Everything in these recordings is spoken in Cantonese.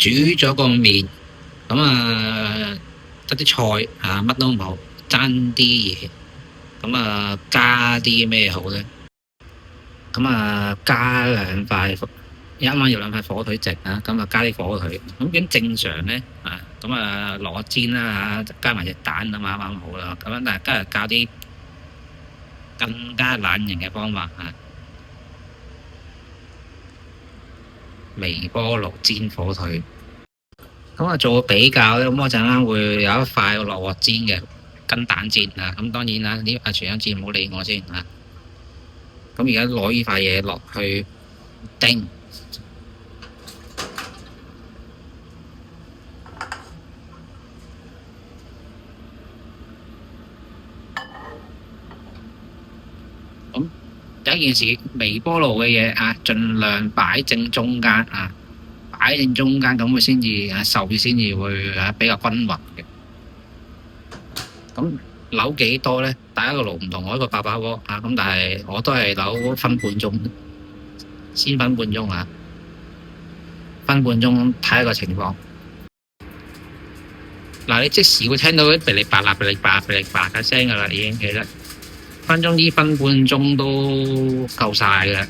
煮咗個麵，咁得啲菜乜都冇，爭啲嘢，咁加啲咩好咧？咁加兩塊，一晚要兩塊火腿直咁加啲火腿，咁正常咧咁落個煎啦加埋隻蛋咁啱啱好啦，咁但係今日教啲更加懶人嘅方法微波爐煎火腿。咁做個比較咧，咁我陣間會有一塊落鑊煎嘅跟蛋煎咁當然啦，呢全香煎唔好理我先咁而家攞呢塊嘢落去叮，咁第一件事，微波爐嘅嘢盡量擺正中間擺正中間，咁佢先至受熱先至會比較均勻嘅。咁扭幾多咧？大家個爐唔同，我一個800鍋咁但係我都係扭分半鐘，先分半鐘分半鐘睇下個情況。嗱，你即時會聽到啲噼哩啪啦、噼哩啪啦、噼哩啪啦嘅聲噶啦，已經其實分半鐘都夠晒嘅。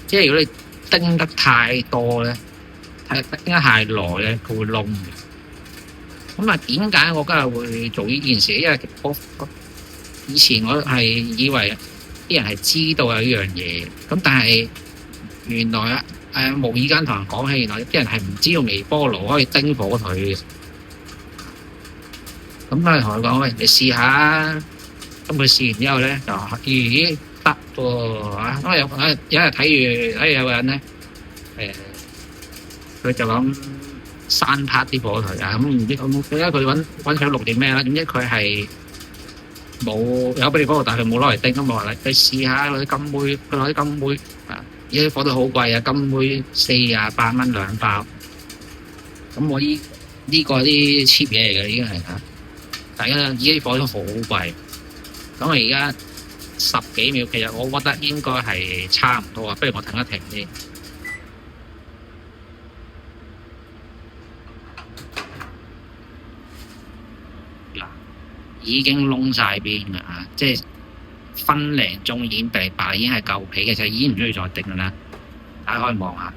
即係如果你叮得太多咧，叮得太耐咧，佢會燶嘅。咁點解我今日會做呢件事？因為以前我係以為啲人係知道有呢樣嘢，咁但係原來無意間同人講起，原來啲人係唔知道微波爐可以叮火腿嘅。咁同佢講，喂，你試下。咁佢試完之後咧，就咦得喎咁有日睇住有個人咧，佢就咁生拍啲火腿咁唔知佢揾佢錄定咩啦？點知佢係冇有俾你嗰個，但係佢冇攞嚟叮咁話你試下攞啲金妹，佢攞啲金妹而家啲火腿好貴金妹48蚊2包。咁我呢個啲 cheap 嘢嚟嘅已經係大家而家啲火腿好貴。咁我而家10幾秒，其實我覺得應該係差唔多不如我停一停先。已經燶晒邊啦即係分零鐘已經被白，已經係夠皮嘅，就已經唔需要再叮啦。大家可以望下，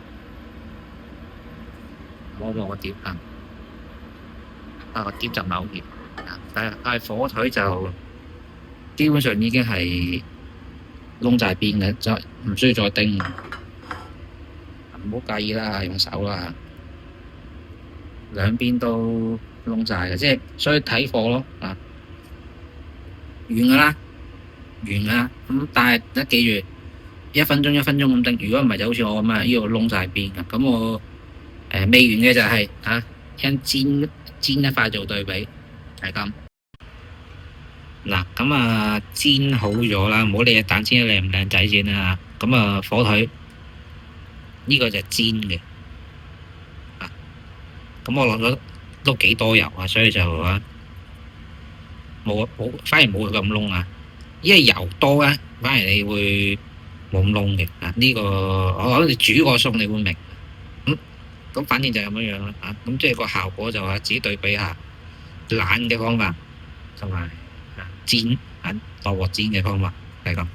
摸個碟個碟就唔係好熱但係火腿就基本上已經係燶晒邊嘅，就唔需要再叮。唔好介意啦，用手啦，兩邊都燶晒嘅，即係所以睇火咯完㗎啦，咁但係得記住1分鐘咁叮。如果唔係就好似我咁呢度燶晒邊嘅。咁我未完嘅就係煎一塊做對比，係咁。嗱，咁煎好咗啦，唔好理隻蛋煎得靚唔靚仔先啦咁火腿呢個就係煎嘅咁我落咗都幾多油所以就反而冇佢咁燶因為油多咧，反而你會冇咁燶嘅呢個我諗你煮過餸你會明咁反正就係咁樣啦咁即係個效果就自己對比下懶嘅方法同埋煎落鑊煎嘅方法係咁。